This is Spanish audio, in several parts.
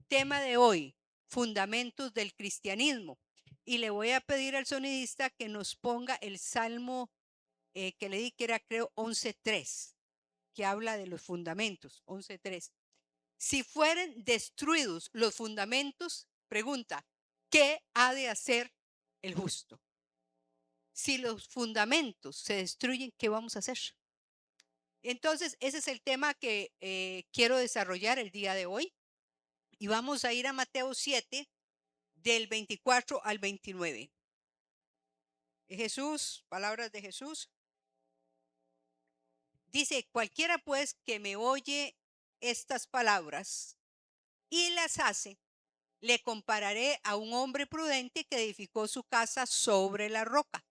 Tema de hoy, fundamentos del cristianismo. Y le voy a pedir al sonidista que nos ponga el salmo que le di, que era creo 11:3, que habla de los fundamentos, 11:3. Si fueren destruidos los fundamentos, pregunta, ¿qué ha de hacer el justo? Si los fundamentos se destruyen, ¿qué vamos a hacer? Entonces, ese es el tema que quiero desarrollar el día de hoy. Y vamos a ir a Mateo 7, del 24 al 29. Jesús, palabras de Jesús. Dice, cualquiera pues que me oye estas palabras y las hace, le compararé a un hombre prudente que edificó su casa sobre la roca.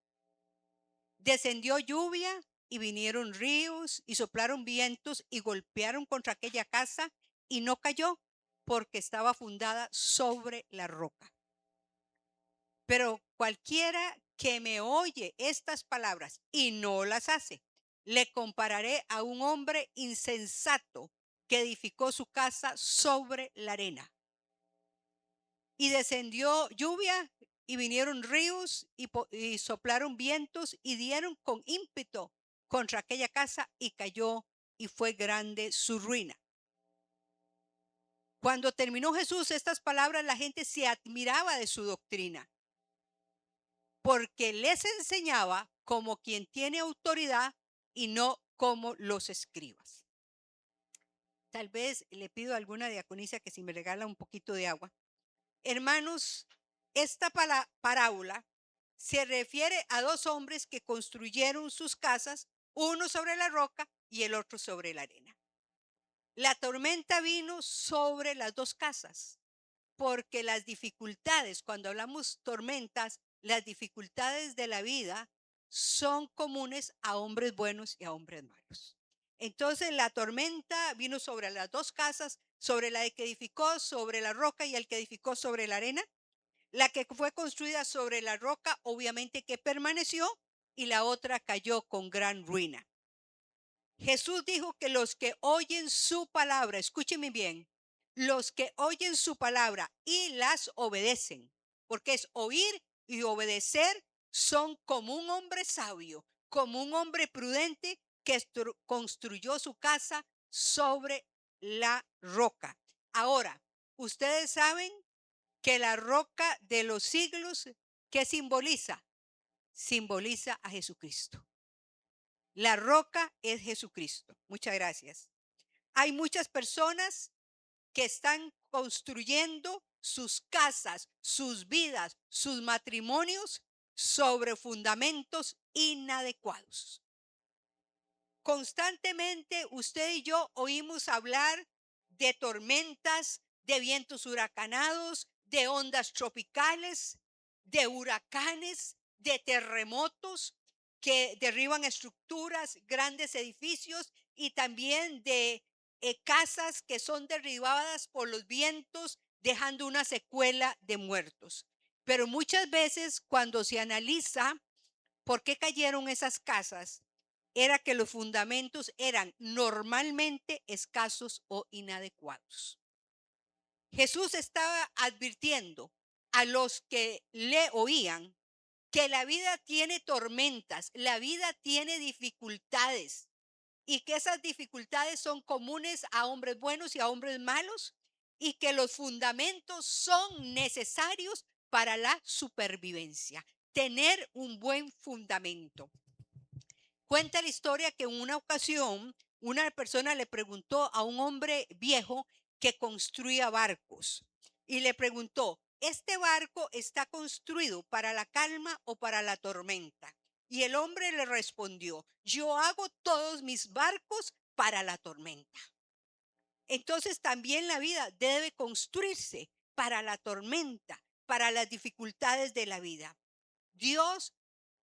Descendió lluvia y vinieron ríos y soplaron vientos y golpearon contra aquella casa y no cayó porque estaba fundada sobre la roca. Pero cualquiera que me oye estas palabras y no las hace, le compararé a un hombre insensato que edificó su casa sobre la arena. Y descendió lluvia y vinieron ríos y soplaron vientos y dieron con ímpetu contra aquella casa y cayó y fue grande su ruina. Cuando terminó Jesús estas palabras, la gente se admiraba de su doctrina, porque les enseñaba como quien tiene autoridad y no como los escribas. Tal vez le pido a alguna diaconisa que si me regala un poquito de agua. Hermanos, esta parábola se refiere a dos hombres que construyeron sus casas, uno sobre la roca y el otro sobre la arena. La tormenta vino sobre las dos casas, porque las dificultades, cuando hablamos tormentas, las dificultades de la vida son comunes a hombres buenos y a hombres malos. Entonces la tormenta vino sobre las dos casas, sobre la que edificó sobre la roca y el que edificó sobre la arena. La que fue construida sobre la roca, obviamente que permaneció, y la otra cayó con gran ruina. Jesús dijo que los que oyen su palabra, escúcheme bien, los que oyen su palabra y las obedecen, porque es oír y obedecer, son como un hombre sabio, como un hombre prudente que construyó su casa sobre la roca. Ahora, ustedes saben que la roca de los siglos, ¿qué simboliza? Simboliza a Jesucristo. La roca es Jesucristo. Muchas gracias. Hay muchas personas que están construyendo sus casas, sus vidas, sus matrimonios sobre fundamentos inadecuados. Constantemente usted y yo oímos hablar de tormentas, de vientos huracanados, de ondas tropicales, de huracanes, de terremotos que derriban estructuras, grandes edificios y también de casas que son derribadas por los vientos, dejando una secuela de muertos. Pero muchas veces cuando se analiza por qué cayeron esas casas, era que los fundamentos eran normalmente escasos o inadecuados. Jesús estaba advirtiendo a los que le oían que la vida tiene tormentas, la vida tiene dificultades y que esas dificultades son comunes a hombres buenos y a hombres malos y que los fundamentos son necesarios para la supervivencia. Tener un buen fundamento. Cuenta la historia que en una ocasión una persona le preguntó a un hombre viejo que construía barcos y le preguntó, ¿este barco está construido para la calma o para la tormenta? Y el hombre le respondió, yo hago todos mis barcos para la tormenta. Entonces también la vida debe construirse para la tormenta, para las dificultades de la vida. Dios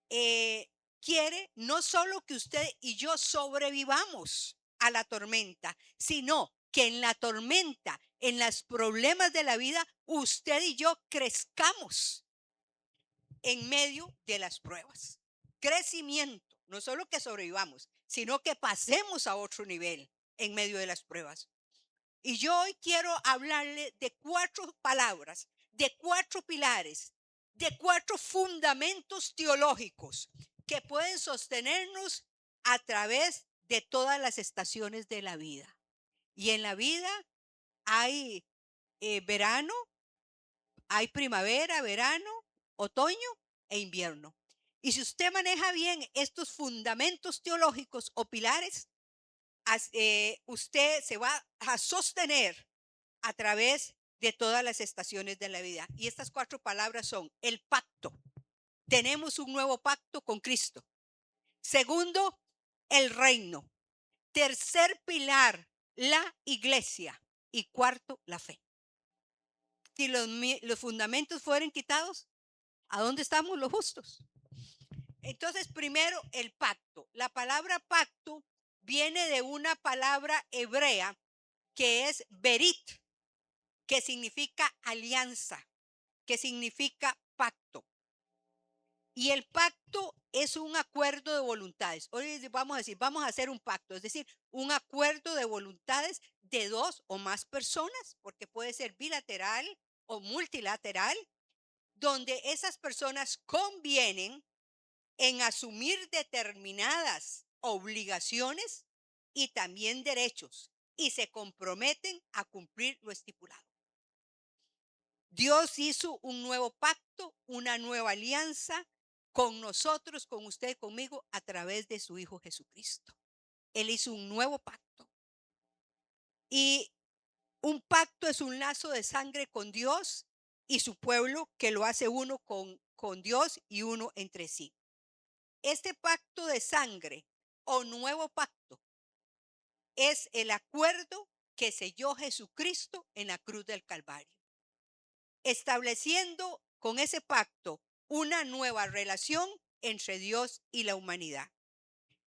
quiere no solo que usted y yo sobrevivamos a la tormenta, sino que en la tormenta, en los problemas de la vida, usted y yo crezcamos en medio de las pruebas. Crecimiento, no solo que sobrevivamos, sino que pasemos a otro nivel en medio de las pruebas. Y yo hoy quiero hablarle de 4 palabras, de 4 pilares, de 4 fundamentos teológicos que pueden sostenernos a través de todas las estaciones de la vida. Y en la vida hay verano, hay primavera, verano, otoño e invierno. Y si usted maneja bien estos fundamentos teológicos o pilares, usted se va a sostener a través de todas las estaciones de la vida. Y estas 4 palabras son el pacto. Tenemos un nuevo pacto con Cristo. Segundo, el reino. Tercer pilar, la iglesia. Y cuarto, la fe. Si los fundamentos fueren quitados, ¿a dónde estamos los justos? Entonces, primero, el pacto. La palabra pacto viene de una palabra hebrea que es berit, que significa alianza, que significa pacto. Y el pacto es un acuerdo de voluntades. Hoy vamos a decir, vamos a hacer un pacto, es decir, un acuerdo de voluntades de 2 o más personas, porque puede ser bilateral o multilateral, donde esas personas convienen en asumir determinadas obligaciones y también derechos y se comprometen a cumplir lo estipulado. Dios hizo un nuevo pacto, una nueva alianza con nosotros, con usted, conmigo, a través de su Hijo Jesucristo. Él hizo un nuevo pacto. Y un pacto es un lazo de sangre con Dios y su pueblo que lo hace uno con Dios y uno entre sí. Este pacto de sangre o nuevo pacto es el acuerdo que selló Jesucristo en la cruz del Calvario, estableciendo con ese pacto una nueva relación entre Dios y la humanidad.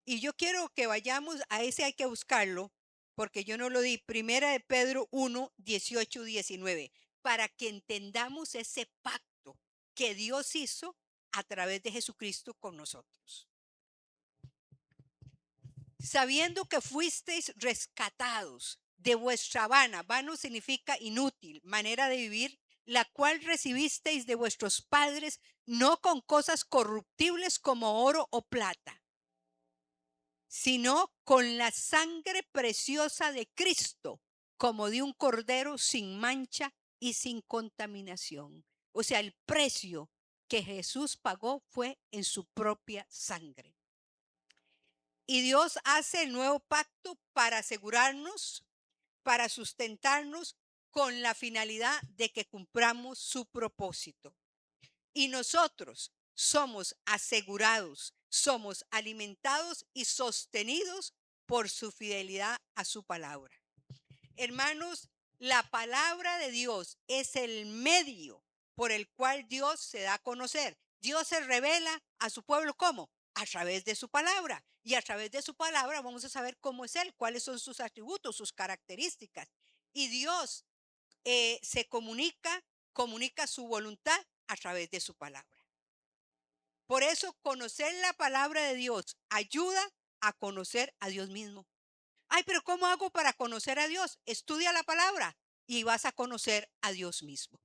Y yo quiero que vayamos a ese, hay que buscarlo, porque yo no lo di, Primera de Pedro 1, 18, 19, para que entendamos ese pacto que Dios hizo a través de Jesucristo con nosotros. Sabiendo que fuisteis rescatados de vuestra vano significa inútil, manera de vivir, la cual recibisteis de vuestros padres, no con cosas corruptibles como oro o plata, sino con la sangre preciosa de Cristo, como de un cordero sin mancha y sin contaminación. O sea, el precio que Jesús pagó fue en su propia sangre. Y Dios hace el nuevo pacto para asegurarnos, para sustentarnos con la finalidad de que cumplamos su propósito. Y nosotros somos asegurados, somos alimentados y sostenidos por su fidelidad a su palabra. Hermanos, la palabra de Dios es el medio por el cual Dios se da a conocer. Dios se revela a su pueblo, ¿cómo? A través de su palabra. Y a través de su palabra vamos a saber cómo es Él, cuáles son sus atributos, sus características. Y Dios se comunica su voluntad a través de su palabra. Por eso conocer la palabra de Dios ayuda a conocer a Dios mismo. Ay, pero ¿cómo hago para conocer a Dios? Estudia la palabra y vas a conocer a Dios mismo.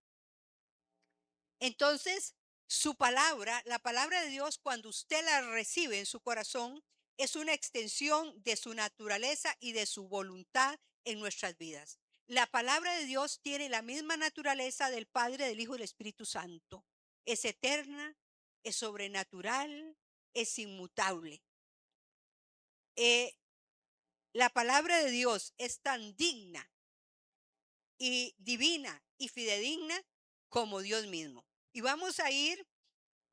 Entonces, su palabra, la palabra de Dios, cuando usted la recibe en su corazón, es una extensión de su naturaleza y de su voluntad en nuestras vidas. La palabra de Dios tiene la misma naturaleza del Padre, del Hijo y del Espíritu Santo. Es eterna, es sobrenatural, es inmutable. La palabra de Dios es tan digna y divina y fidedigna como Dios mismo. Y vamos a ir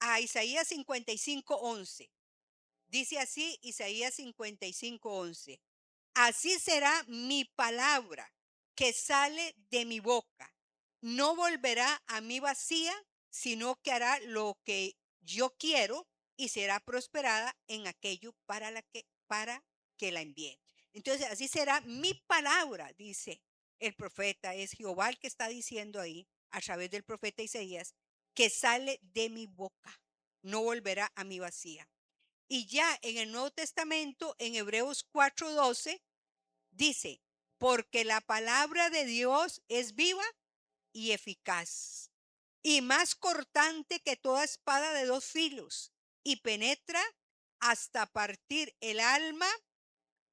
a Isaías 55, 11. Dice así Isaías 55, 11. Así será mi palabra que sale de mi boca. No volverá a mí vacía, sino que hará lo que yo quiero y será prosperada en aquello para que la envíe. Entonces, así será mi palabra, dice el profeta. Es Jehová el que está diciendo ahí, a través del profeta Isaías, que sale de mi boca. No volverá a mí vacía. Y ya en el Nuevo Testamento, en Hebreos 4:12, dice, porque la palabra de Dios es viva y eficaz, y más cortante que toda espada de dos filos, y penetra hasta partir el alma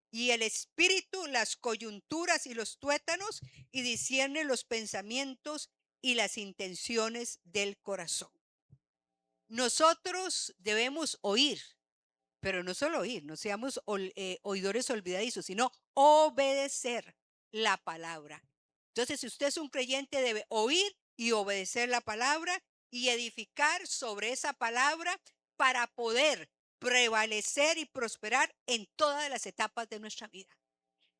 y el espíritu, las coyunturas y los tuétanos, y discierne los pensamientos y las intenciones del corazón. Nosotros debemos oír, pero no solo oír, no seamos oidores olvidadizos, sino obedecer la palabra. Entonces, si usted es un creyente, debe oír y obedecer la palabra y edificar sobre esa palabra para poder prevalecer y prosperar en todas las etapas de nuestra vida.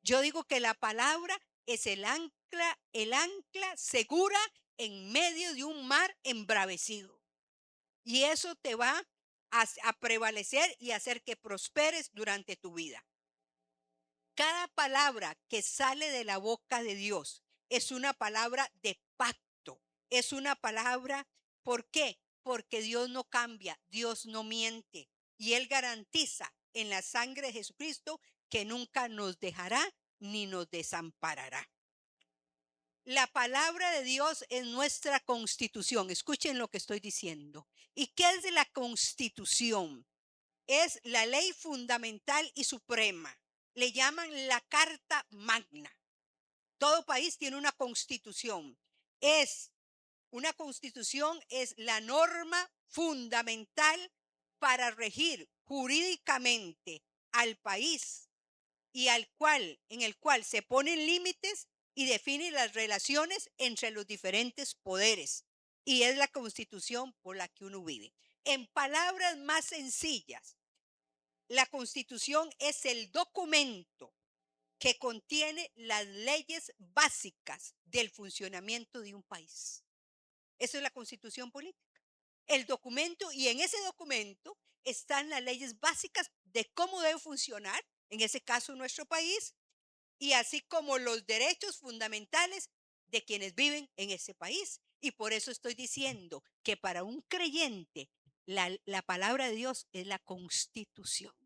Yo digo que la palabra es el ancla segura en medio de un mar embravecido. Y eso te va a prevalecer y hacer que prosperes durante tu vida. Cada palabra que sale de la boca de Dios es una palabra de pacto. Es una palabra, ¿por qué? Porque Dios no cambia, Dios no miente. Y Él garantiza en la sangre de Jesucristo que nunca nos dejará ni nos desamparará. La palabra de Dios es nuestra constitución. Escuchen lo que estoy diciendo. ¿Y qué es la constitución? Es la ley fundamental y suprema. Le llaman la Carta Magna. Todo país tiene una constitución. Una constitución es la norma fundamental para regir jurídicamente al país y en el cual se ponen límites y define las relaciones entre los diferentes poderes. Y es la constitución por la que uno vive. En palabras más sencillas, la constitución es el documento que contiene las leyes básicas del funcionamiento de un país. Eso es la constitución política. El documento, y en ese documento están las leyes básicas de cómo debe funcionar, en ese caso nuestro país, y así como los derechos fundamentales de quienes viven en ese país. Y por eso estoy diciendo que para un creyente la palabra de Dios es la constitución.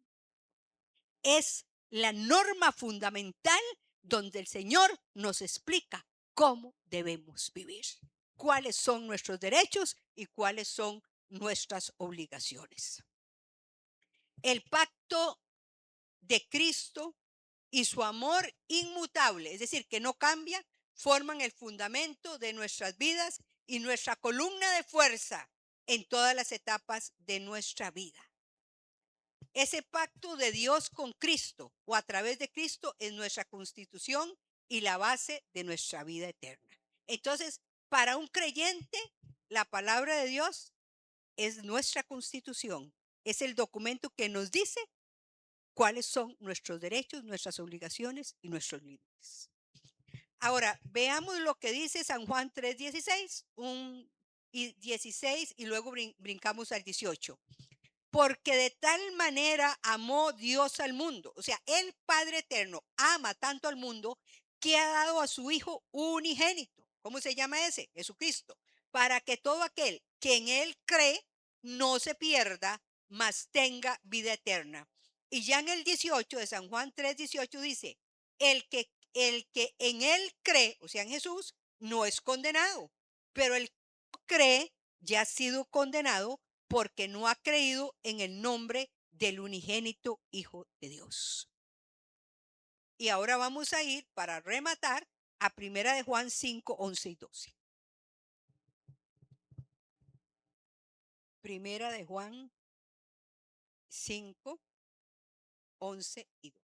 Es la norma fundamental donde el Señor nos explica cómo debemos vivir, cuáles son nuestros derechos y cuáles son nuestras obligaciones. El pacto de Cristo y su amor inmutable, es decir, que no cambia, forman el fundamento de nuestras vidas y nuestra columna de fuerza en todas las etapas de nuestra vida. Ese pacto de Dios con Cristo o a través de Cristo es nuestra constitución y la base de nuestra vida eterna. Entonces, para un creyente, la palabra de Dios es nuestra constitución, es el documento que nos dice cuáles son nuestros derechos, nuestras obligaciones y nuestros límites. Ahora, veamos lo que dice San Juan 3:16 y 16 y luego brincamos al 18. Porque de tal manera amó Dios al mundo. O sea, el Padre Eterno ama tanto al mundo que ha dado a su Hijo unigénito. ¿Cómo se llama ese? Jesucristo. Para que todo aquel que en Él cree no se pierda, mas tenga vida eterna. Y ya en el 18 de San Juan 3:18 dice, el que en Él cree, o sea, en Jesús, no es condenado. Pero el que no cree ya ha sido condenado porque no ha creído en el nombre del unigénito Hijo de Dios. Y ahora vamos a ir para rematar a 1 de Juan 5, 11 y 12. 1 de Juan 5, 11 y 12.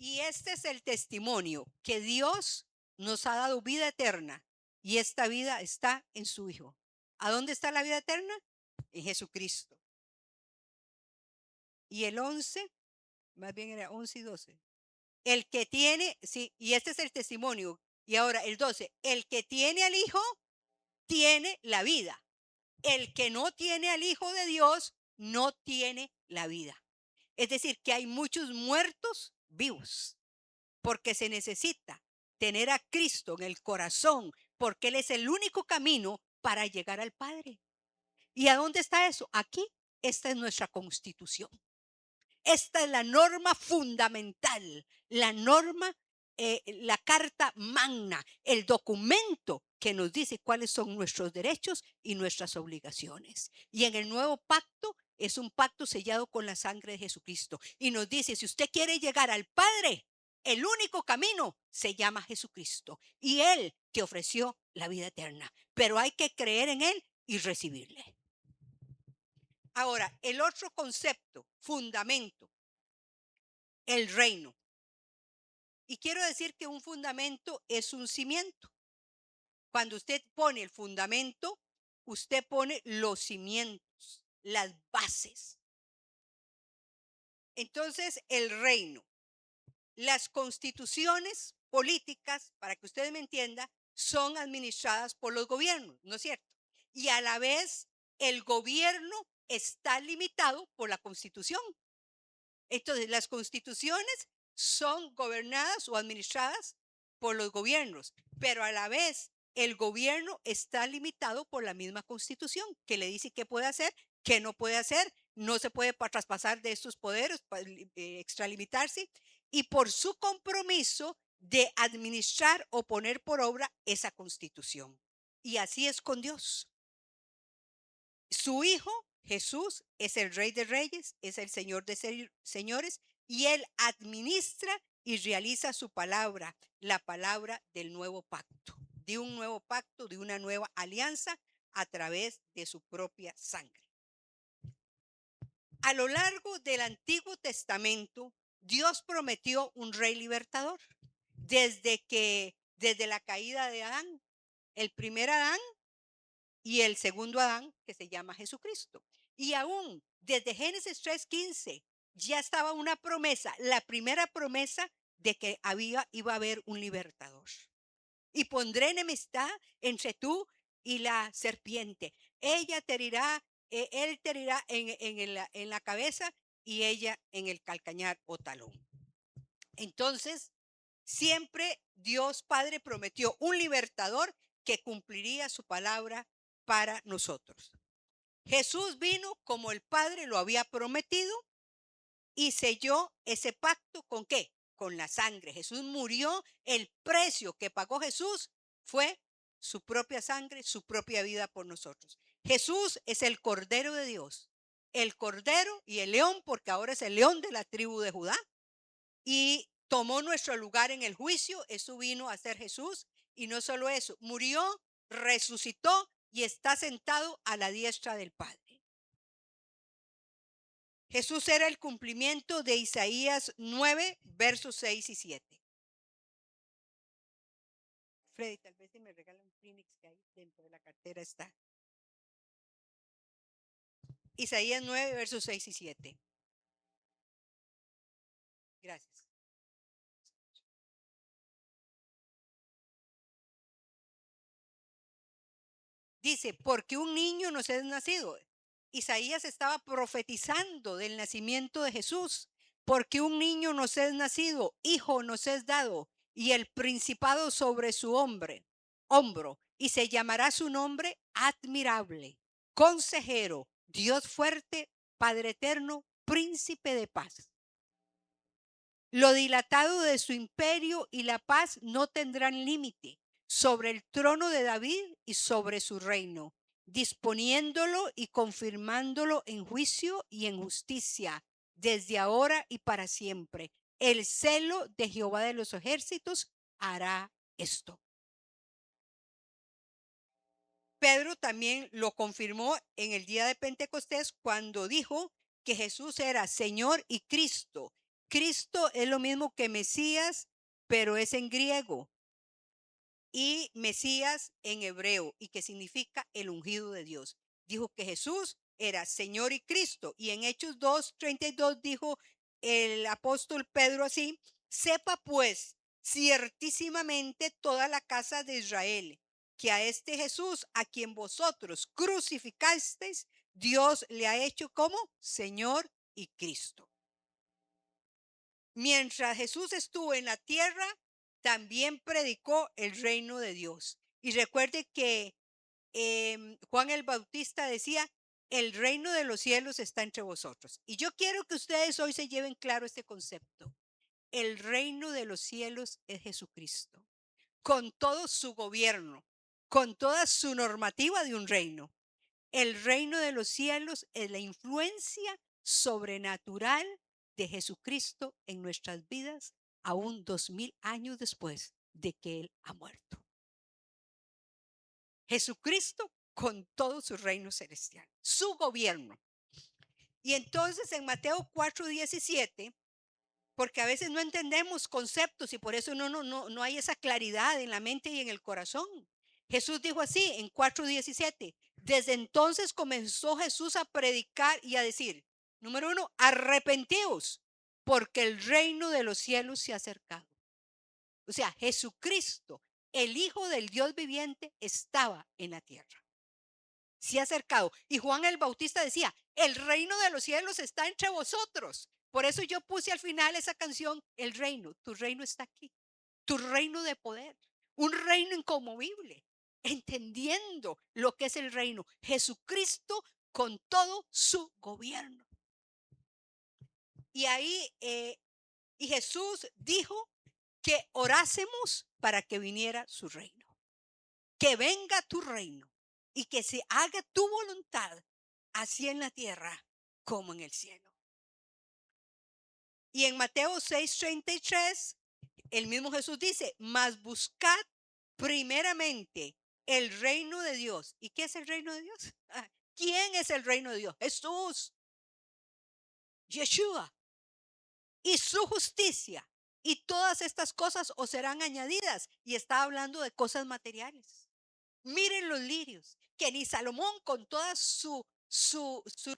Y este es el testimonio, que Dios nos ha dado vida eterna y esta vida está en su Hijo. ¿A dónde está la vida eterna? En Jesucristo. Y el 11, más bien era 11 y 12. El que tiene, sí, y este es el testimonio. Y ahora el 12, el que tiene al Hijo, tiene la vida. El que no tiene al Hijo de Dios, no tiene la vida. Es decir, que hay muchos muertos vivos, porque se necesita tener a Cristo en el corazón, porque Él es el único camino para llegar al Padre. ¿Y a dónde está eso? Aquí, esta es nuestra constitución. Esta es la norma fundamental, la norma, la carta magna, el documento que nos dice cuáles son nuestros derechos y nuestras obligaciones. Y en el nuevo pacto es un pacto sellado con la sangre de Jesucristo. Y nos dice, si usted quiere llegar al Padre, el único camino se llama Jesucristo. Y Él te ofreció la vida eterna. Pero hay que creer en Él y recibirle. Ahora, el otro concepto, fundamento, el reino. Y quiero decir que un fundamento es un cimiento. Cuando usted pone el fundamento, usted pone los cimientos, las bases. Entonces, el reino, las constituciones políticas, para que usted me entienda, son administradas por los gobiernos, ¿no es cierto? Y a la vez, el gobierno está limitado por la Constitución. Entonces, las constituciones son gobernadas o administradas por los gobiernos, pero a la vez el gobierno está limitado por la misma constitución, que le dice qué puede hacer, qué no puede hacer, no se puede traspasar de estos poderes, extralimitarse, y por su compromiso de administrar o poner por obra esa constitución. Y así es con Dios. Su Hijo, Jesús, es el Rey de Reyes, es el Señor de señores, y Él administra y realiza su palabra, la palabra del nuevo pacto, de un nuevo pacto, de una nueva alianza a través de su propia sangre. A lo largo del Antiguo Testamento, Dios prometió un rey libertador. Desde la caída de Adán, el primer Adán y el segundo Adán, que se llama Jesucristo. Y aún desde Génesis 3:15 ya estaba una promesa, la primera promesa de que iba a haber un libertador. Y pondré enemistad entre tú y la serpiente. Ella te herirá, él te herirá en la cabeza y ella en el calcañar o talón. Entonces, siempre Dios Padre prometió un libertador que cumpliría su palabra para nosotros. Jesús vino como el Padre lo había prometido y selló ese pacto ¿con qué? Con la sangre. Jesús murió, el precio que pagó Jesús fue su propia sangre, su propia vida por nosotros. Jesús es el Cordero de Dios, el Cordero y el León, porque ahora es el León de la tribu de Judá, y tomó nuestro lugar en el juicio. Eso vino a ser Jesús. Y no solo eso, murió, resucitó y está sentado a la diestra del Padre. Jesús era el cumplimiento de Isaías 9, versos 6 y 7. Freddy, tal vez si me regalan un Kleenex que ahí dentro de la cartera está. Isaías 9, versos 6 y 7. Gracias. Dice, porque un niño nos es nacido. Isaías estaba profetizando del nacimiento de Jesús. Porque un niño nos es nacido, hijo nos es dado, y el principado sobre su hombro, y se llamará su nombre admirable, consejero, Dios fuerte, Padre eterno, príncipe de paz. Lo dilatado de su imperio y la paz no tendrán límite sobre el trono de David y sobre su reino, disponiéndolo y confirmándolo en juicio y en justicia, desde ahora y para siempre. El celo de Jehová de los ejércitos hará esto. Pedro también lo confirmó en el día de Pentecostés cuando dijo que Jesús era Señor y Cristo. Cristo es lo mismo que Mesías, pero es en griego, y Mesías en hebreo, y que significa el ungido de Dios. Dijo que Jesús era Señor y Cristo, y en Hechos 2:32 dijo el apóstol Pedro así: sepa pues ciertísimamente toda la casa de Israel que a este Jesús a quien vosotros crucificasteis, Dios le ha hecho como Señor y Cristo. Mientras Jesús estuvo en la tierra, también predicó el reino de Dios. Y recuerde que Juan el Bautista decía, el reino de los cielos está entre vosotros. Y yo quiero que ustedes hoy se lleven claro este concepto. El reino de los cielos es Jesucristo, con todo su gobierno, con toda su normativa de un reino. El reino de los cielos es la influencia sobrenatural de Jesucristo en nuestras vidas, aún 2000 años después de que Él ha muerto. Jesucristo con todo su reino celestial, su gobierno. Y entonces en Mateo 4:17, porque a veces no entendemos conceptos y por eso no hay esa claridad en la mente y en el corazón. Jesús dijo así en 4:17. Desde entonces comenzó Jesús a predicar y a decir, número 1, arrepentíos, porque el reino de los cielos se ha acercado. O sea, Jesucristo, el Hijo del Dios viviente, estaba en la tierra. Se ha acercado. Y Juan el Bautista decía, el reino de los cielos está entre vosotros. Por eso yo puse al final esa canción, el reino, tu reino está aquí. Tu reino de poder, un reino inconmovible, entendiendo lo que es el reino. Jesucristo con todo su gobierno. Y ahí, y Jesús dijo que orásemos para que viniera su reino. Que venga tu reino y que se haga tu voluntad, así en la tierra como en el cielo. Y en Mateo 6:33, el mismo Jesús dice, mas buscad primeramente el reino de Dios. ¿Y qué es el reino de Dios? ¿Quién es el reino de Dios? Jesús, Yeshua, y su justicia. Y todas estas cosas os serán añadidas. Y está hablando de cosas materiales. Miren los lirios, que ni Salomón con toda su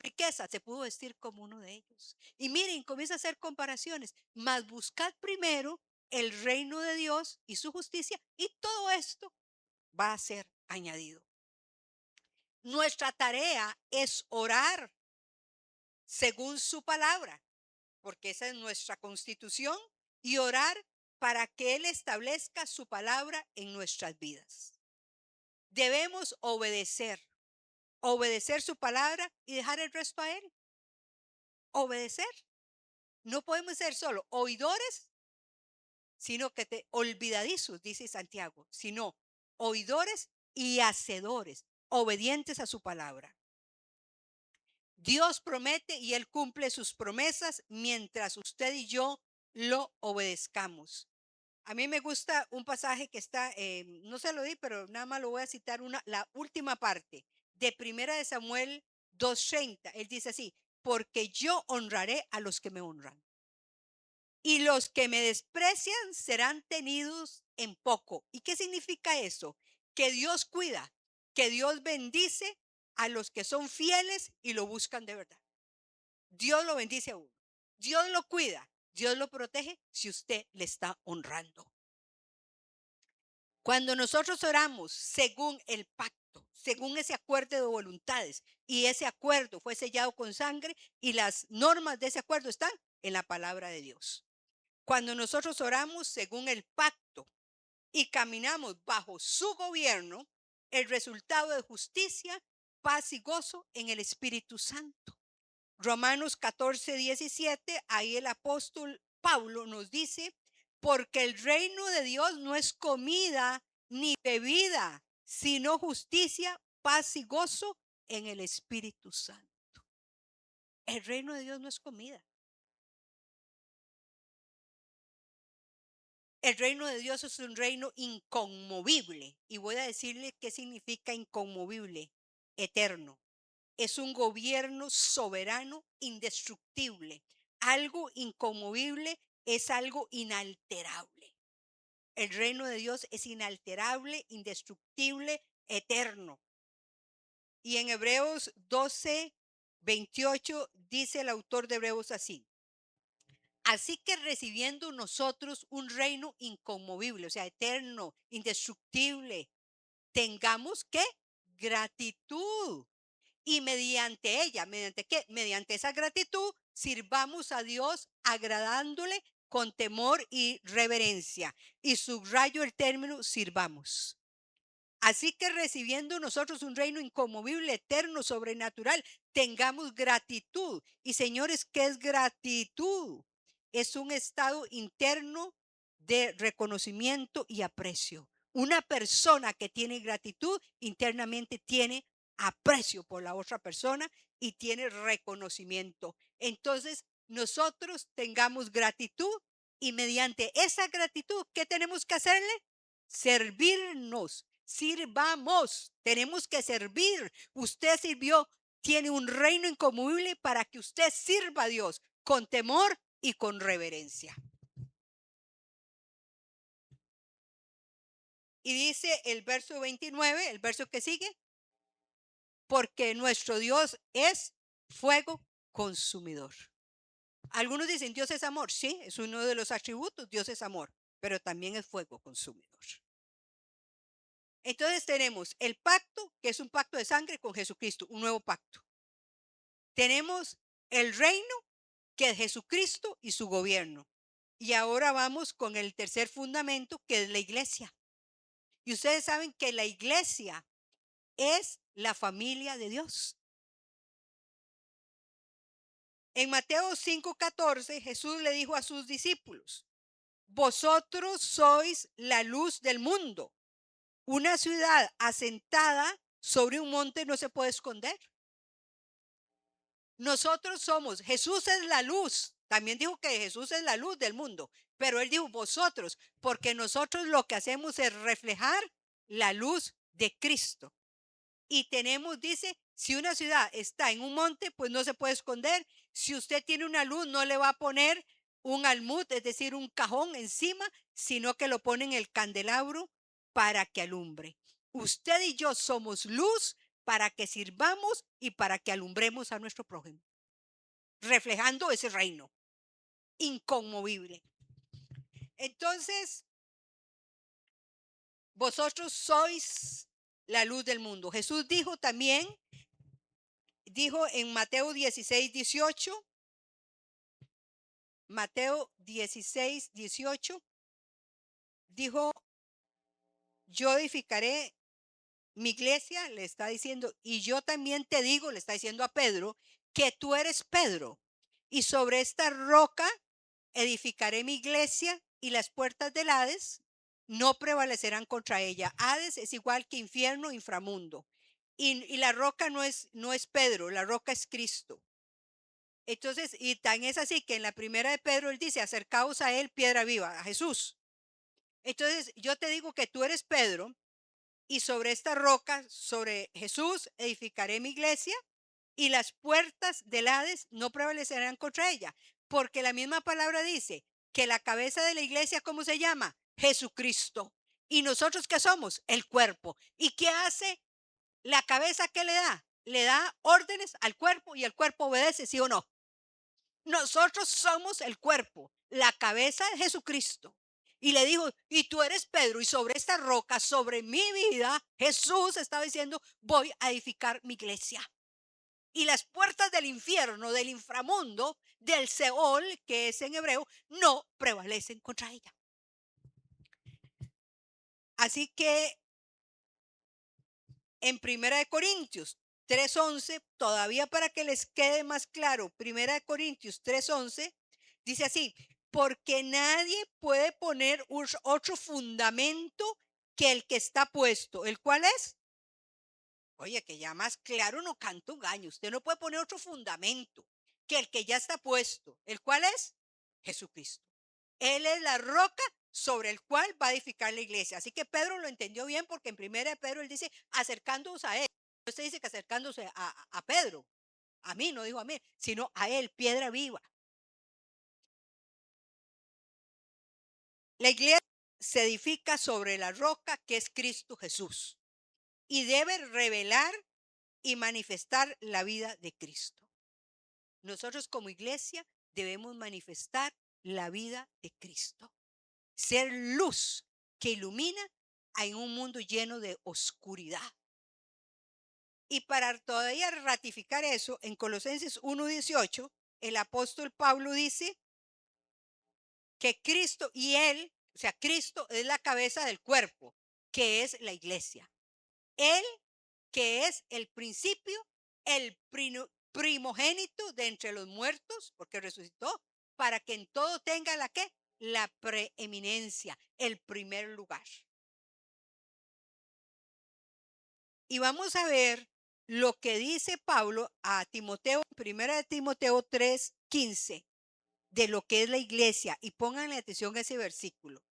riqueza se pudo vestir como uno de ellos. Y miren, comienza a hacer comparaciones. Mas buscad primero el reino de Dios y su justicia, y todo esto va a ser añadido. Nuestra tarea es orar según su palabra, porque esa es nuestra constitución, y orar para que Él establezca su palabra en nuestras vidas. Debemos obedecer su palabra y dejar el resto a Él. Obedecer. No podemos ser solo oidores, sino que olvidadizos, dice Santiago, sino oidores y hacedores, obedientes a su palabra. Dios promete y Él cumple sus promesas mientras usted y yo lo obedezcamos. A mí me gusta un pasaje que está, no se lo di, pero nada más lo voy a citar la última parte de 1 Samuel 2:30. Él dice así, porque yo honraré a los que me honran. Y los que me desprecian serán tenidos en poco. ¿Y qué significa eso? Que Dios cuida, que Dios bendice a los que son fieles y lo buscan de verdad. Dios lo bendice a uno. Dios lo cuida, Dios lo protege si usted le está honrando. Cuando nosotros oramos según el pacto, según ese acuerdo de voluntades, y ese acuerdo fue sellado con sangre y las normas de ese acuerdo están en la palabra de Dios. Cuando nosotros oramos según el pacto y caminamos bajo su gobierno, el resultado es justicia, paz y gozo en el Espíritu Santo. Romanos 14:17, ahí el apóstol Pablo nos dice, porque el reino de Dios no es comida ni bebida, sino justicia, paz y gozo en el Espíritu Santo. El reino de Dios no es comida. El reino de Dios es un reino inconmovible. Y voy a decirle qué significa inconmovible. Eterno. Es un gobierno soberano, indestructible. Algo inconmovible es algo inalterable. El reino de Dios es inalterable, indestructible, eterno. Y en Hebreos 12:28 dice el autor de Hebreos así. Así que recibiendo nosotros un reino inconmovible, o sea, eterno, indestructible, tengamos ¿qué? Gratitud. Y mediante ella, ¿mediante qué? Mediante esa gratitud, sirvamos a Dios agradándole con temor y reverencia. Y subrayo el término sirvamos. Así que recibiendo nosotros un reino inconmovible, eterno, sobrenatural, tengamos gratitud. Y señores, ¿qué es gratitud? Es un estado interno de reconocimiento y aprecio. Una persona que tiene gratitud internamente tiene aprecio por la otra persona y tiene reconocimiento. Entonces, nosotros tengamos gratitud y mediante esa gratitud, ¿qué tenemos que hacerle? Servirnos, sirvamos, tenemos que servir. Usted sirvió, tiene un reino inconmovible para que usted sirva a Dios con temor y con reverencia. Y dice el verso 29, el verso que sigue, porque nuestro Dios es fuego consumidor. Algunos dicen Dios es amor, sí, es uno de los atributos, Dios es amor, pero también es fuego consumidor. Entonces tenemos el pacto, que es un pacto de sangre con Jesucristo, un nuevo pacto. Tenemos el reino, que es Jesucristo y su gobierno. Y ahora vamos con el tercer fundamento, que es la iglesia. Y ustedes saben que la iglesia es la familia de Dios. En Mateo 5:14, Jesús le dijo a sus discípulos, vosotros sois la luz del mundo. Una ciudad asentada sobre un monte no se puede esconder. Nosotros somos, Jesús es la luz. También dijo que Jesús es la luz del mundo, pero él dijo vosotros, porque nosotros lo que hacemos es reflejar la luz de Cristo. Y tenemos, dice, si una ciudad está en un monte, pues no se puede esconder. Si usted tiene una luz, no le va a poner un almud, es decir, un cajón encima, sino que lo pone en el candelabro para que alumbre. Usted y yo somos luz para que sirvamos y para que alumbremos a nuestro prójimo, reflejando ese reino inconmovible. Entonces, vosotros sois la luz del mundo. Jesús dijo también, dijo en Mateo 16:18, Mateo 16:18, dijo, yo edificaré mi iglesia, le está diciendo, y yo también te digo, le está diciendo a Pedro, que tú eres Pedro, y sobre esta roca edificaré mi iglesia, y las puertas del Hades no prevalecerán contra ella. Hades es igual que infierno, inframundo. Y la roca no es Pedro, la roca es Cristo. Entonces, y tan es así que en la primera de Pedro él dice, acercaos a él, piedra viva, a Jesús. Entonces, yo te digo que tú eres Pedro, y sobre esta roca, sobre Jesús, edificaré mi iglesia, y las puertas del Hades no prevalecerán contra ella, porque la misma palabra dice que la cabeza de la iglesia, ¿cómo se llama? Jesucristo. ¿Y nosotros qué somos? El cuerpo. ¿Y qué hace la cabeza? ¿Qué le da? Le da órdenes al cuerpo y el cuerpo obedece, ¿sí o no? Nosotros somos el cuerpo, la cabeza de Jesucristo. Y le dijo, y tú eres Pedro, y sobre esta roca, sobre mi vida, Jesús estaba diciendo, voy a edificar mi iglesia. Y las puertas del infierno, del inframundo, del Seol, que es en hebreo, no prevalecen contra ella. Así que en 1 Corintios 3:11, todavía para que les quede más claro, 1 Corintios 3:11, dice así, porque nadie puede poner otro fundamento que el que está puesto, ¿el cual es? Oye, que ya más claro no canta un gallo. Usted no puede poner otro fundamento que el que ya está puesto, ¿el cual es? Jesucristo. Él es la roca sobre el cual va a edificar la iglesia. Así que Pedro lo entendió bien porque en primera de Pedro él dice acercándose a él. Usted dice que acercándose a Pedro. A mí, no dijo a mí, sino a él, piedra viva. La iglesia se edifica sobre la roca que es Cristo Jesús y debe revelar y manifestar la vida de Cristo. Nosotros como iglesia debemos manifestar la vida de Cristo. Ser luz que ilumina en un mundo lleno de oscuridad. Y para todavía ratificar eso, en Colosenses 1:18, el apóstol Pablo dice que Cristo y él, o sea, Cristo es la cabeza del cuerpo, que es la iglesia. Él, que es el principio, el primogénito de entre los muertos, porque resucitó, para que en todo tenga la ¿qué? La preeminencia, el primer lugar. Y vamos a ver lo que dice Pablo a Timoteo, primera de Timoteo 3:15, de lo que es la iglesia. Y pónganle atención a ese versículo.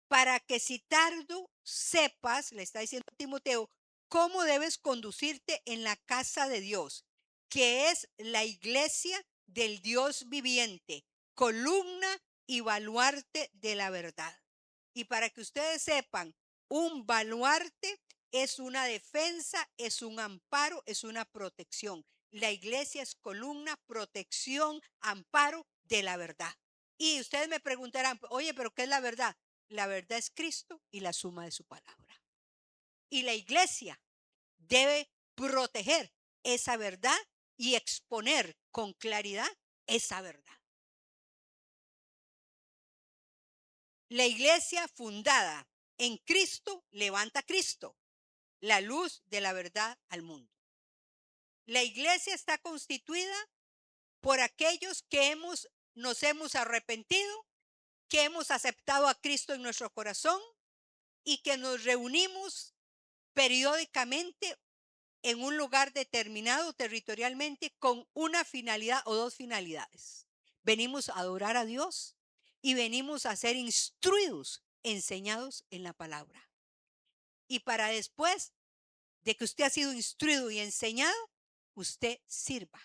Para que si tardo sepas, le está diciendo a Timoteo, cómo debes conducirte en la casa de Dios, que es la iglesia del Dios viviente, columna y baluarte de la verdad. Y para que ustedes sepan, un baluarte es una defensa, es un amparo, es una protección. La iglesia es columna, protección, amparo de la verdad. Y ustedes me preguntarán, oye, pero ¿qué es la verdad? La verdad es Cristo y la suma de su palabra. Y la iglesia debe proteger esa verdad y exponer con claridad esa verdad. La iglesia fundada en Cristo levanta a Cristo, la luz de la verdad al mundo. La iglesia está constituida por aquellos que nos hemos arrepentido, que hemos aceptado a Cristo en nuestro corazón y que nos reunimos periódicamente en un lugar determinado territorialmente con una finalidad o dos finalidades. Venimos a adorar a Dios y venimos a ser instruidos, enseñados en la palabra. Y para después de que usted ha sido instruido y enseñado, usted sirva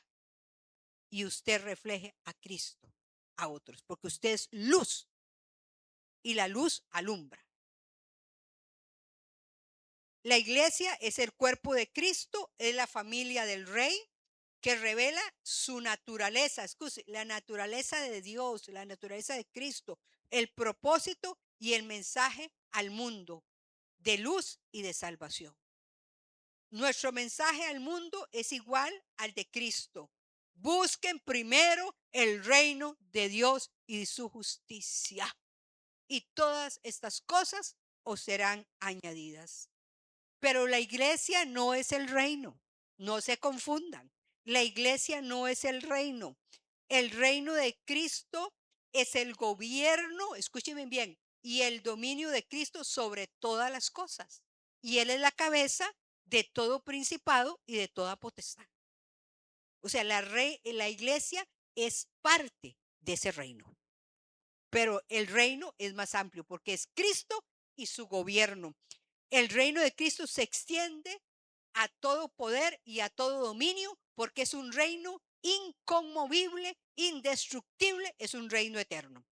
y usted refleje a Cristo a otros, porque usted es luz y la luz alumbra. La iglesia es el cuerpo de Cristo, es la familia del Rey que revela su naturaleza, la naturaleza de Dios, la naturaleza de Cristo, el propósito y el mensaje al mundo de luz y de salvación. Nuestro mensaje al mundo es igual al de Cristo. Busquen primero el reino de Dios y su justicia, y todas estas cosas os serán añadidas. Pero la iglesia no es el reino. No se confundan. La iglesia no es el reino. El reino de Cristo es el gobierno, escúchenme bien, y el dominio de Cristo sobre todas las cosas. Y Él es la cabeza de todo principado y de toda potestad. O sea, la iglesia es parte de ese reino. Pero el reino es más amplio porque es Cristo y su gobierno. El reino de Cristo se extiende a todo poder y a todo dominio porque es un reino inconmovible, indestructible, es un reino eterno.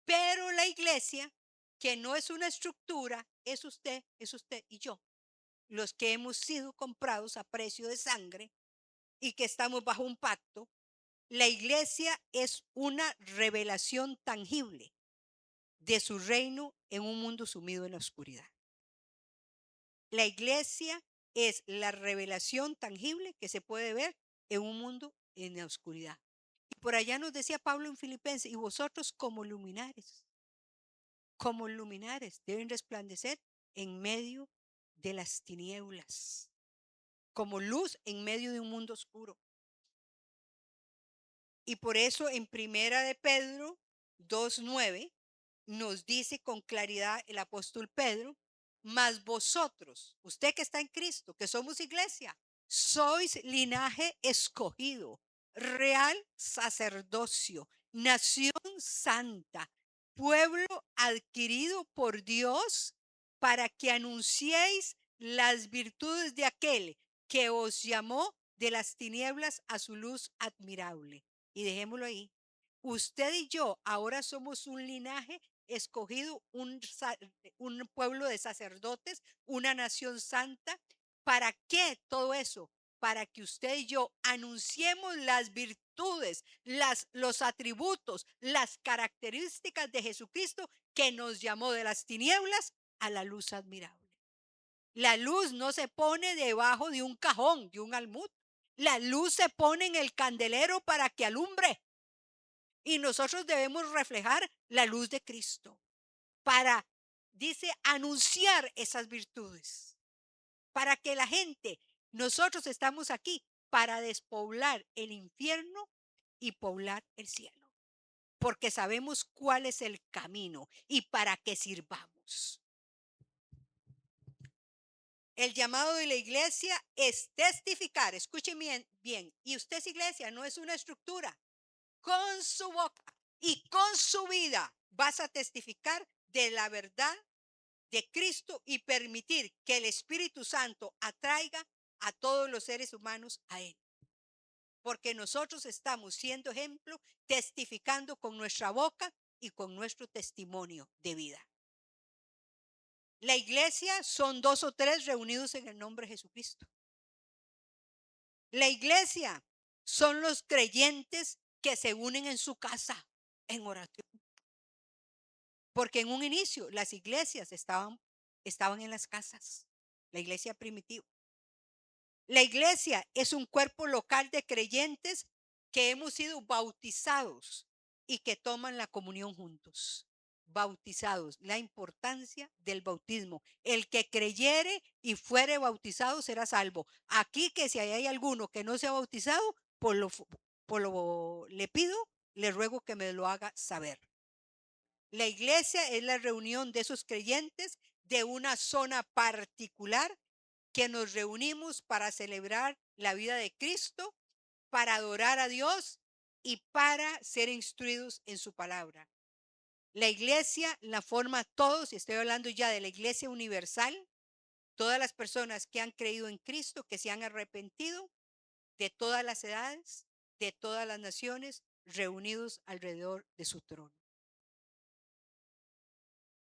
Pero la iglesia, que no es una estructura, es usted y yo, los que hemos sido comprados a precio de sangre y que estamos bajo un pacto. La iglesia es una revelación tangible de su reino en un mundo sumido en la oscuridad. La iglesia es la revelación tangible que se puede ver en un mundo en la oscuridad. Y por allá nos decía Pablo en Filipenses, y vosotros como luminares deben resplandecer en medio de las tinieblas, como luz en medio de un mundo oscuro. Y por eso en Primera de Pedro 2:9 nos dice con claridad el apóstol Pedro, mas vosotros, usted que está en Cristo, que somos iglesia, sois linaje escogido, real sacerdocio, nación santa, pueblo adquirido por Dios, para que anunciéis las virtudes de aquel que os llamó de las tinieblas a su luz admirable. Y dejémoslo ahí. Usted y yo ahora somos un linaje escogido, un pueblo de sacerdotes, una nación santa. ¿Para qué todo eso? Para que usted y yo anunciemos las virtudes, los atributos, las características de Jesucristo que nos llamó de las tinieblas a la luz admirable. La luz no se pone debajo de un cajón, de un almud. La luz se pone en el candelero para que alumbre. Y nosotros debemos reflejar la luz de Cristo para, dice, anunciar esas virtudes. Para que la gente, nosotros estamos aquí para despoblar el infierno y poblar el cielo, porque sabemos cuál es el camino y para qué sirvamos. El llamado de la iglesia es testificar, escuchen bien, y usted es iglesia, no es una estructura. Con su boca y con su vida vas a testificar de la verdad de Cristo y permitir que el Espíritu Santo atraiga a todos los seres humanos a Él. Porque nosotros estamos siendo ejemplo, testificando con nuestra boca y con nuestro testimonio de vida. La iglesia son 2 o 3 reunidos en el nombre de Jesucristo. La iglesia son los creyentes que se unen en su casa en oración. Porque en un inicio las iglesias estaban en las casas, la iglesia primitiva. La iglesia es un cuerpo local de creyentes que hemos sido bautizados y que toman la comunión juntos. Bautizados, la importancia del bautismo. El que creyere y fuere bautizado será salvo. Aquí que si hay alguno que no se ha bautizado, le pido, le ruego que me lo haga saber. La iglesia es la reunión de esos creyentes de una zona particular que nos reunimos para celebrar la vida de Cristo, para adorar a Dios y para ser instruidos en su palabra. La iglesia la forma todos, y estoy hablando ya de la iglesia universal, todas las personas que han creído en Cristo, que se han arrepentido, de todas las edades, de todas las naciones, reunidos alrededor de su trono.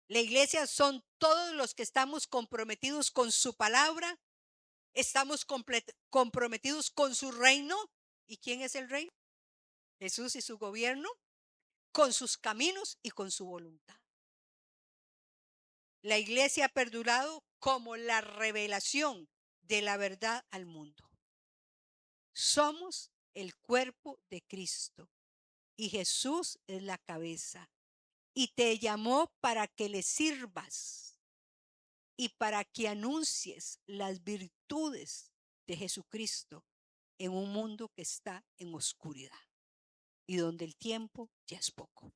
La iglesia son todos los que estamos comprometidos con su palabra, estamos comprometidos con su reino. ¿Y quién es el reino? Jesús y su gobierno, con sus caminos y con su voluntad. La iglesia ha perdurado como la revelación de la verdad al mundo. Somos el cuerpo de Cristo y Jesús es la cabeza. Y te llamó para que le sirvas y para que anuncies las virtudes de Jesucristo en un mundo que está en oscuridad y donde el tiempo ya es poco.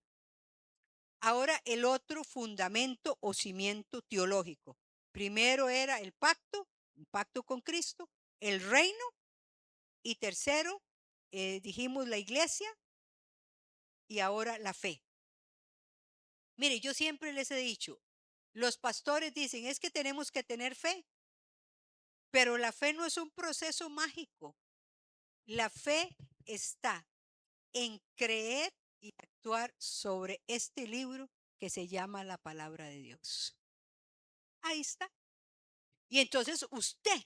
Ahora el otro fundamento o cimiento teológico. Primero era el pacto, un pacto con Cristo, el reino, y tercero, dijimos la iglesia, y ahora la fe. Mire, yo siempre les he dicho, los pastores dicen, es que tenemos que tener fe, pero la fe no es un proceso mágico. La fe está en creer y actuar sobre este libro que se llama la palabra de Dios. Ahí está. Y entonces usted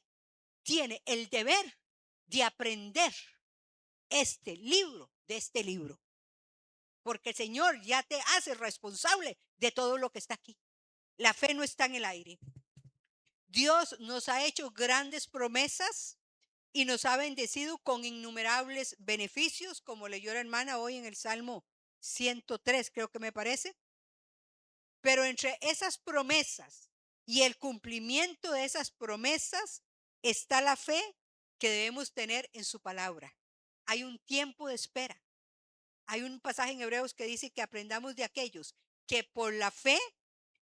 tiene el deber de aprender de este libro, porque el Señor ya te hace responsable de todo lo que está aquí. La fe no está en el aire. Dios nos ha hecho grandes promesas y nos ha bendecido con innumerables beneficios, como leyó la hermana hoy en el Salmo 103, creo que me parece. Pero entre esas promesas y el cumplimiento de esas promesas está la fe que debemos tener en su palabra. Hay un tiempo de espera. Hay un pasaje en Hebreos que dice que aprendamos de aquellos que por la fe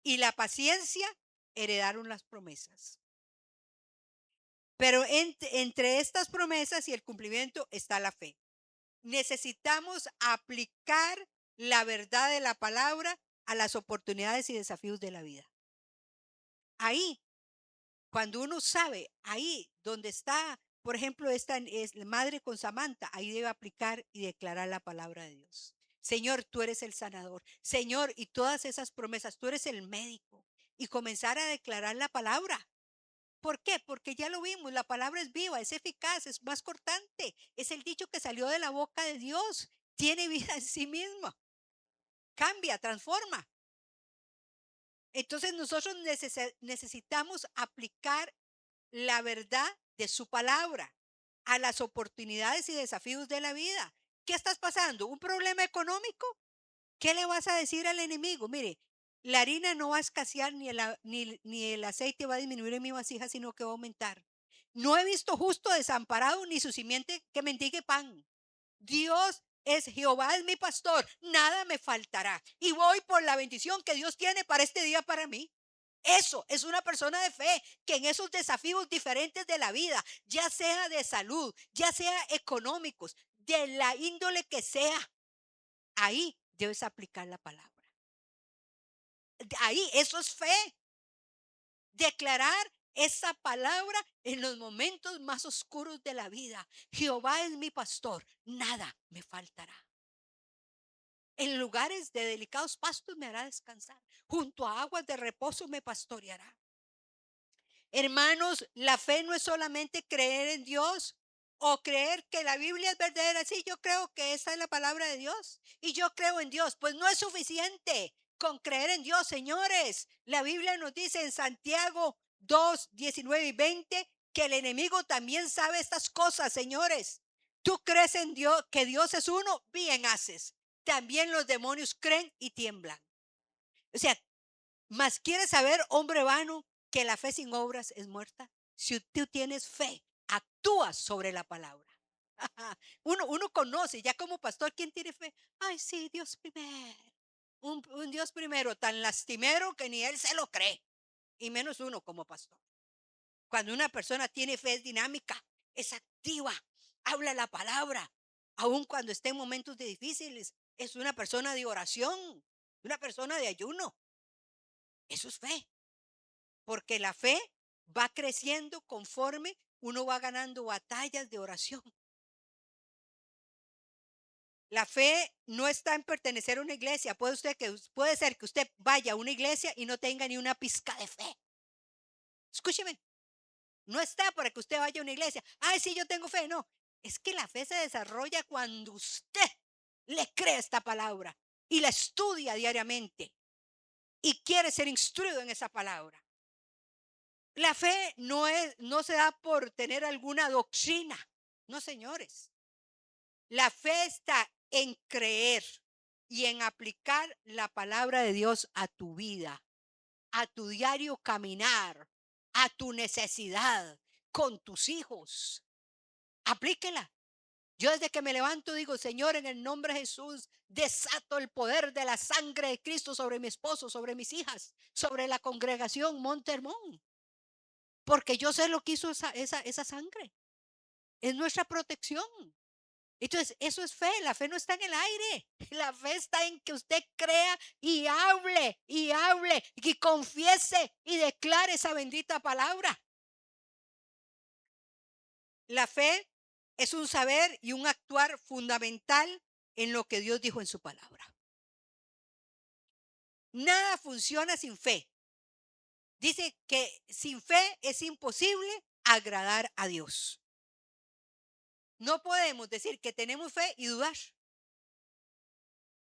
y la paciencia heredaron las promesas. Pero entre estas promesas y el cumplimiento está la fe. Necesitamos aplicar la verdad de la palabra a las oportunidades y desafíos de la vida. Ahí, cuando uno sabe, ahí donde está, por ejemplo, esta es la madre con Samantha, ahí debe aplicar y declarar la palabra de Dios. Señor, tú eres el sanador. Señor, y todas esas promesas, tú eres el médico. Y comenzar a declarar la palabra. ¿Por qué? Porque ya lo vimos, la palabra es viva, es eficaz, es más cortante. Es el dicho que salió de la boca de Dios. Tiene vida en sí misma. Cambia, transforma. Entonces nosotros necesitamos aplicar la verdad de su palabra a las oportunidades y desafíos de la vida. ¿Qué estás pasando? ¿Un problema económico? ¿Qué le vas a decir al enemigo? Mire, la harina no va a escasear ni el aceite va a disminuir en mi vasija, sino que va a aumentar. No he visto justo desamparado ni su simiente que mendigue pan. Dios es Jehová, es mi pastor, nada me faltará. Y voy por la bendición que Dios tiene para este día para mí. Eso es una persona de fe que en esos desafíos diferentes de la vida, ya sea de salud, ya sea económicos, de la índole que sea, ahí debes aplicar la palabra. Ahí, eso es fe. Declarar esa palabra en los momentos más oscuros de la vida. Jehová es mi pastor, nada me faltará. En lugares de delicados pastos me hará descansar. Junto a aguas de reposo me pastoreará. Hermanos, la fe no es solamente creer en Dios o creer que la Biblia es verdadera. Sí, yo creo que esa es la palabra de Dios y yo creo en Dios. Pues no es suficiente con creer en Dios, señores. La Biblia nos dice en Santiago 2, 19 y 20 que el enemigo también sabe estas cosas, señores. Tú crees en Dios, que Dios es uno, bien haces. También los demonios creen y tiemblan. O sea, mas quieres saber, hombre vano, que la fe sin obras es muerta. Si tú tienes fe, actúas sobre la palabra. Uno conoce, ya como pastor, ¿quién tiene fe? Ay, sí, Dios primero. Un Dios primero tan lastimero que ni él se lo cree. Y menos uno como pastor. Cuando una persona tiene fe es dinámica, es activa, habla la palabra. Aun cuando esté en momentos difíciles, es una persona de oración, una persona de ayuno. Eso es fe. Porque la fe va creciendo conforme uno va ganando batallas de oración. La fe no está en pertenecer a una iglesia. Puede ser que usted vaya a una iglesia y no tenga ni una pizca de fe. Escúcheme, no está para que usted vaya a una iglesia. Ay, sí, yo tengo fe. No, es que la fe se desarrolla cuando usted le cree esta palabra y la estudia diariamente y quiere ser instruido en esa palabra. La fe no se da por tener alguna doctrina. No, señores. La fe está en creer y en aplicar la palabra de Dios a tu vida, a tu diario caminar, a tu necesidad, con tus hijos. Aplíquela. Yo desde que me levanto digo, Señor, en el nombre de Jesús, desato el poder de la sangre de Cristo sobre mi esposo, sobre mis hijas, sobre la congregación Monte Hermón. Porque yo sé lo que hizo esa sangre. Es nuestra protección. Entonces, eso es fe. La fe no está en el aire. La fe está en que usted crea y hable, y confiese y declare esa bendita palabra. La fe es un saber y un actuar fundamental en lo que Dios dijo en su palabra. Nada funciona sin fe. Dice que sin fe es imposible agradar a Dios. No podemos decir que tenemos fe y dudar,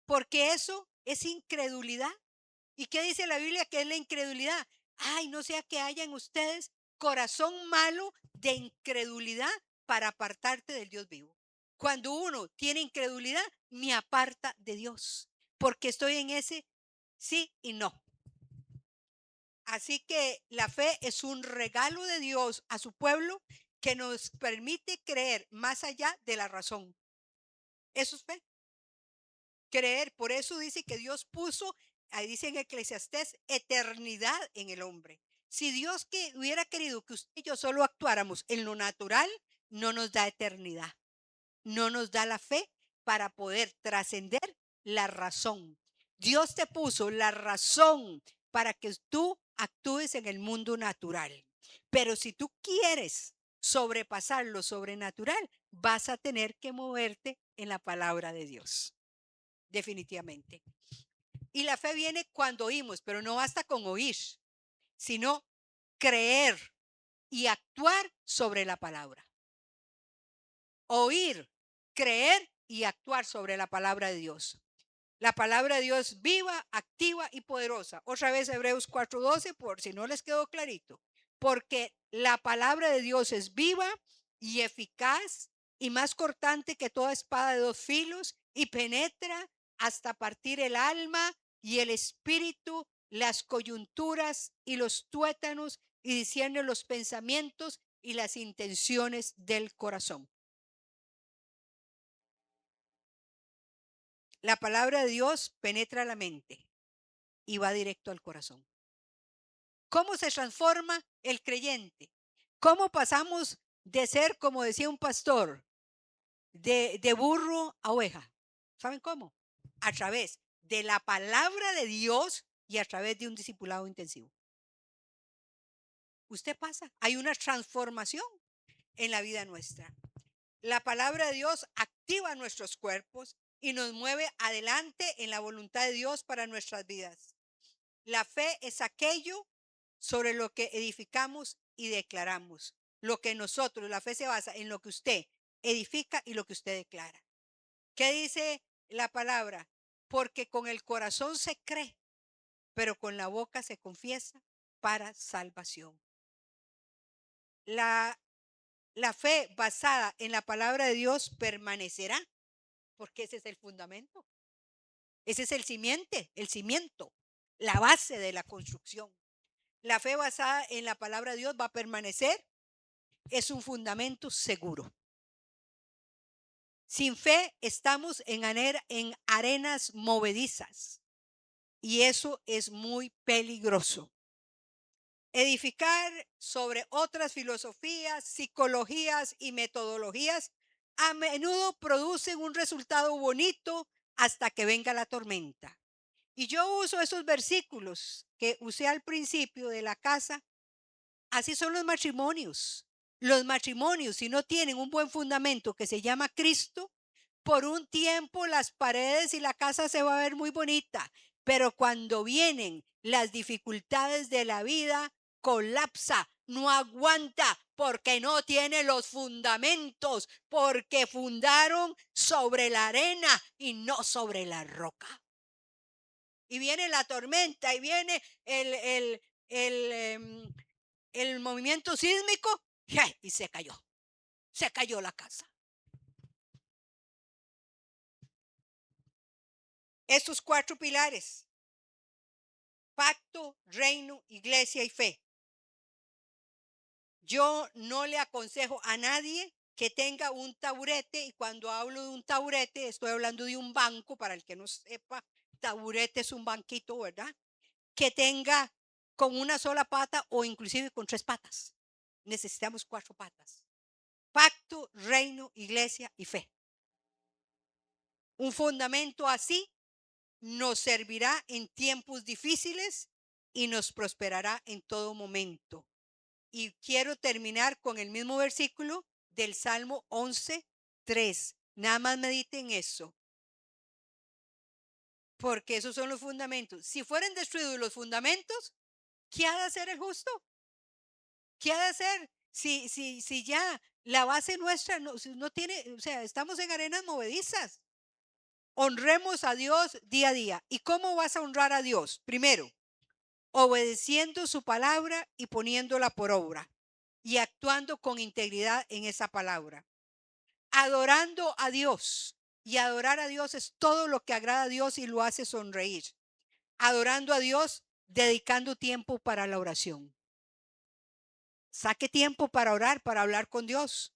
porque eso es incredulidad. ¿Y qué dice la Biblia que es la incredulidad? Ay, no sea que haya en ustedes corazón malo de incredulidad para apartarte del Dios vivo. Cuando uno tiene incredulidad, me aparta de Dios, porque estoy en ese sí y no. Así que la fe es un regalo de Dios a su pueblo que nos permite creer más allá de la razón. Eso es fe. Creer, por eso dice que Dios puso, ahí dice en Eclesiastés, eternidad en el hombre. Si Dios que hubiera querido que usted y yo solo actuáramos en lo natural, no nos da eternidad, no nos da la fe para poder trascender la razón. Dios te puso la razón para que tú actúes en el mundo natural. Pero si tú quieres sobrepasar lo sobrenatural, vas a tener que moverte en la palabra de Dios. Definitivamente. Y la fe viene cuando oímos, pero no basta con oír, sino creer y actuar sobre la palabra. Oír, creer y actuar sobre la palabra de Dios. La palabra de Dios viva, activa y poderosa. Otra vez Hebreos 4:12, por si no les quedó clarito. Porque la palabra de Dios es viva y eficaz y más cortante que toda espada de dos filos y penetra hasta partir el alma y el espíritu, las coyunturas y los tuétanos y discierne los pensamientos y las intenciones del corazón. La palabra de Dios penetra la mente y va directo al corazón. ¿Cómo se transforma el creyente? ¿Cómo pasamos de ser, como decía un pastor, de burro a oveja? ¿Saben cómo? A través de la palabra de Dios y a través de un discipulado intensivo. Usted pasa, hay una transformación en la vida nuestra. La palabra de Dios activa nuestros cuerpos y nos mueve adelante en la voluntad de Dios para nuestras vidas. La fe es aquello sobre lo que edificamos y declaramos. Lo que nosotros, la fe se basa en lo que usted edifica y lo que usted declara. ¿Qué dice la palabra? Porque con el corazón se cree, pero con la boca se confiesa para salvación. La fe basada en la palabra de Dios permanecerá, porque ese es el fundamento. Ese es el cimiento, la base de la construcción. La fe basada en la palabra de Dios va a permanecer, es un fundamento seguro. Sin fe estamos en arenas movedizas y eso es muy peligroso. Edificar sobre otras filosofías, psicologías y metodologías a menudo producen un resultado bonito hasta que venga la tormenta. Y yo uso esos versículos que usé al principio de la casa. Así son los matrimonios. Los matrimonios, si no tienen un buen fundamento que se llama Cristo, por un tiempo las paredes y la casa se va a ver muy bonita, pero cuando vienen las dificultades de la vida, colapsa, no aguanta, porque no tiene los fundamentos, porque fundaron sobre la arena y no sobre la roca. Y viene la tormenta y viene el movimiento sísmico y se cayó la casa. Estos 4 pilares: pacto, reino, iglesia y fe. Yo no le aconsejo a nadie que tenga un taburete, y cuando hablo de un taburete estoy hablando de un banco. Para el que no sepa, taburete es un banquito, ¿verdad? Que tenga con una sola pata o inclusive con 3 patas. Necesitamos 4 patas. Pacto, reino, iglesia y fe. Un fundamento así nos servirá en tiempos difíciles y nos prosperará en todo momento. Y quiero terminar con el mismo versículo del Salmo 11:3. Nada más mediten eso, porque esos son los fundamentos. Si fueran destruidos los fundamentos, ¿qué ha de hacer el justo? ¿Qué ha de hacer si ya la base nuestra no tiene, o sea, estamos en arenas movedizas? Honremos a Dios día a día. ¿Y cómo vas a honrar a Dios? Primero, obedeciendo su palabra y poniéndola por obra y actuando con integridad en esa palabra. Adorando a Dios. Y adorar a Dios es todo lo que agrada a Dios y lo hace sonreír. Adorando a Dios, dedicando tiempo para la oración. Saque tiempo para orar, para hablar con Dios.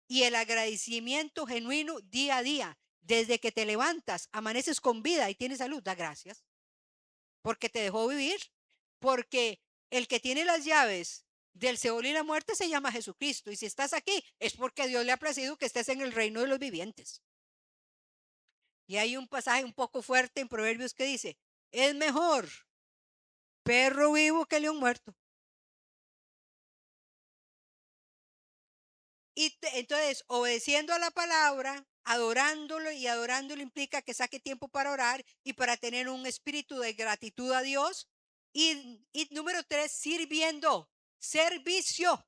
Y el agradecimiento genuino día a día. Desde que te levantas, amaneces con vida y tienes salud, da gracias. Porque te dejó vivir. Porque el que tiene las llaves del Seol y la muerte se llama Jesucristo. Y si estás aquí, es porque Dios le ha placido que estés en el reino de los vivientes. Y hay un pasaje un poco fuerte en Proverbios que dice: es mejor perro vivo que león muerto. Y entonces, obedeciendo a la palabra, adorándolo, y adorándolo implica que saque tiempo para orar y para tener un espíritu de gratitud a Dios. Y número 3, sirviendo, servicio,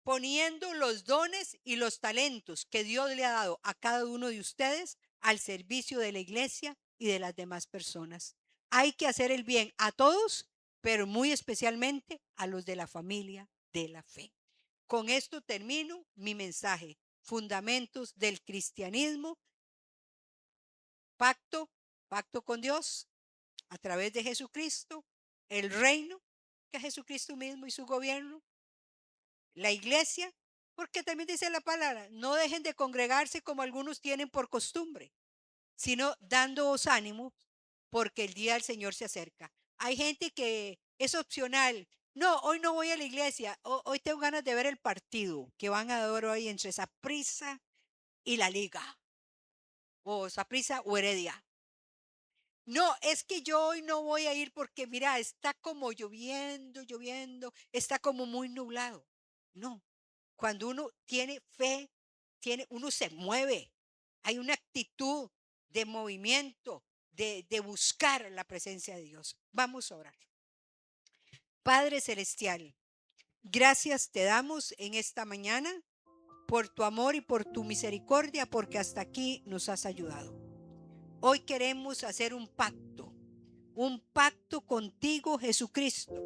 poniendo los dones y los talentos que Dios le ha dado a cada uno de ustedes al servicio de la iglesia y de las demás personas. Hay que hacer el bien a todos, pero muy especialmente a los de la familia de la fe. Con esto termino mi mensaje. Fundamentos del cristianismo: pacto con Dios a través de Jesucristo, el reino, que es Jesucristo mismo y su gobierno, la iglesia, porque también dice la palabra, no dejen de congregarse como algunos tienen por costumbre, sino dándoos ánimo porque el día del Señor se acerca. Hay gente que es opcional. No, hoy no voy a la iglesia. Hoy tengo ganas de ver el partido que van a dar hoy entre Saprissa y la Liga, o Saprissa o Heredia. No, es que yo hoy no voy a ir porque mira, está como lloviendo, está como muy nublado. No, cuando uno tiene fe, uno se mueve. Hay una actitud de movimiento, de buscar la presencia de Dios. Vamos a orar. Padre Celestial, gracias te damos en esta mañana por tu amor y por tu misericordia, porque hasta aquí nos has ayudado. Hoy queremos hacer un pacto contigo, Jesucristo,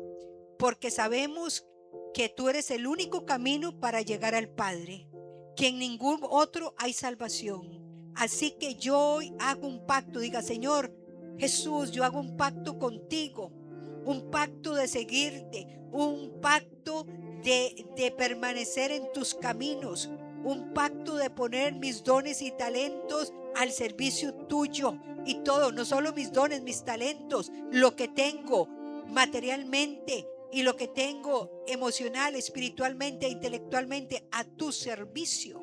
porque sabemos que tú eres el único camino para llegar al Padre, que en ningún otro hay salvación. Así que yo hoy hago un pacto, diga Señor Jesús, yo hago un pacto contigo, un pacto de seguirte, un pacto de permanecer en tus caminos, un pacto de poner mis dones y talentos al servicio tuyo. Y todo, no solo mis dones, mis talentos, lo que tengo materialmente y lo que tengo emocional, espiritualmente, intelectualmente, a tu servicio.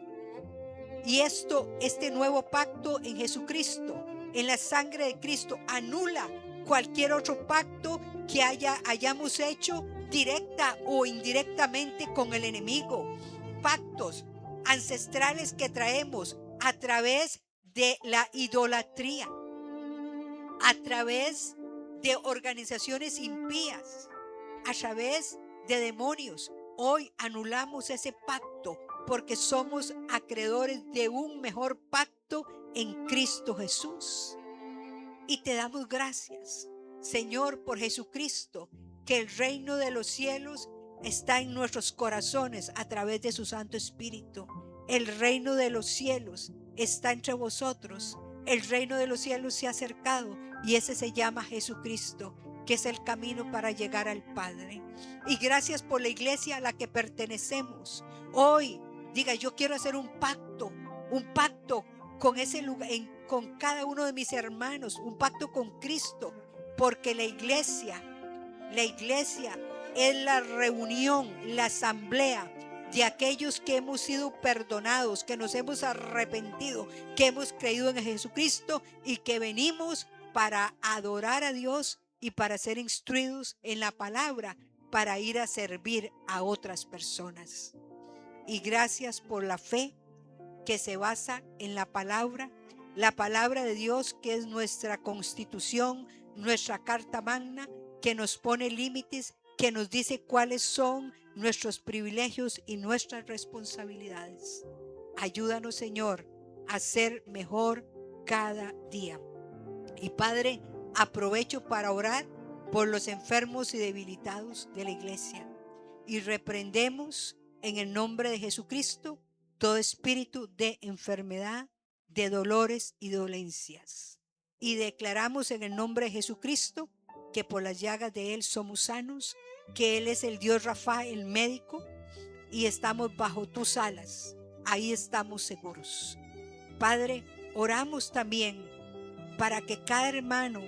Y este nuevo pacto en Jesucristo, en la sangre de Cristo, anula cualquier otro pacto que hayamos hecho directa o indirectamente con el enemigo. Pactos ancestrales que traemos a través de la idolatría, a través de organizaciones impías, a través de demonios. Hoy anulamos ese pacto porque somos acreedores de un mejor pacto en Cristo Jesús. Y te damos gracias, Señor, por Jesucristo, que el reino de los cielos está en nuestros corazones a través de su Santo Espíritu. El reino de los cielos está entre vosotros. El reino de los cielos se ha acercado y ese se llama Jesucristo, que es el camino para llegar al Padre. Y gracias por la iglesia a la que pertenecemos. Hoy, diga, yo quiero hacer un pacto con ese lugar, con cada uno de mis hermanos, un pacto con Cristo, porque la iglesia es la reunión, la asamblea de aquellos que hemos sido perdonados, que nos hemos arrepentido, que hemos creído en Jesucristo y que venimos para adorar a Dios y para ser instruidos en la palabra, para ir a servir a otras personas. Y gracias por la fe que se basa en la palabra de Dios, que es nuestra constitución, nuestra carta magna, que nos pone límites, que nos dice cuáles son nuestros privilegios y nuestras responsabilidades. Ayúdanos, Señor, a ser mejor cada día. Y Padre, aprovecho para orar por los enfermos y debilitados de la iglesia. Y reprendemos en el nombre de Jesucristo todo espíritu de enfermedad, de dolores y dolencias. Y declaramos en el nombre de Jesucristo que por las llagas de Él somos sanos, que Él es el Dios Rafa, el médico, y estamos bajo tus alas. Ahí estamos seguros. Padre, oramos también para que cada hermano,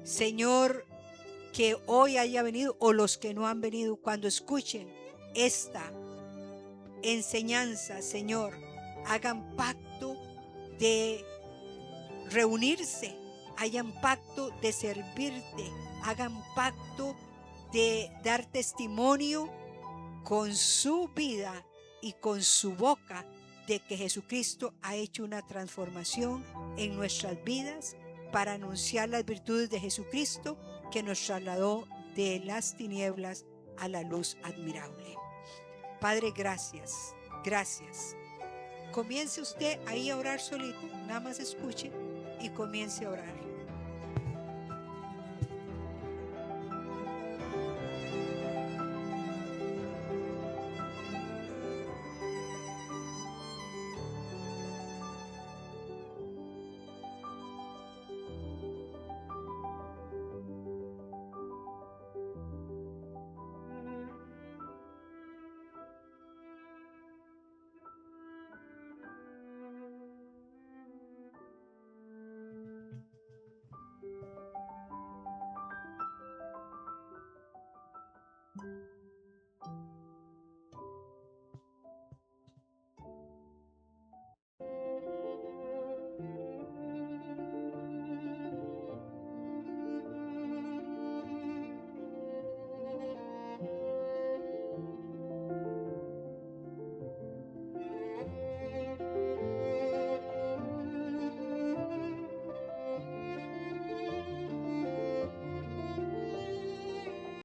Señor, que hoy haya venido o los que no han venido, cuando escuchen esta enseñanza, Señor, hagan pacto de reunirse, hagan pacto de servirte, hagan pacto de dar testimonio con su vida y con su boca de que Jesucristo ha hecho una transformación en nuestras vidas para anunciar las virtudes de Jesucristo, que nos trasladó de las tinieblas a la luz admirable. Padre, gracias, gracias. Comience usted ahí a orar solito, nada más escuche y comience a orar.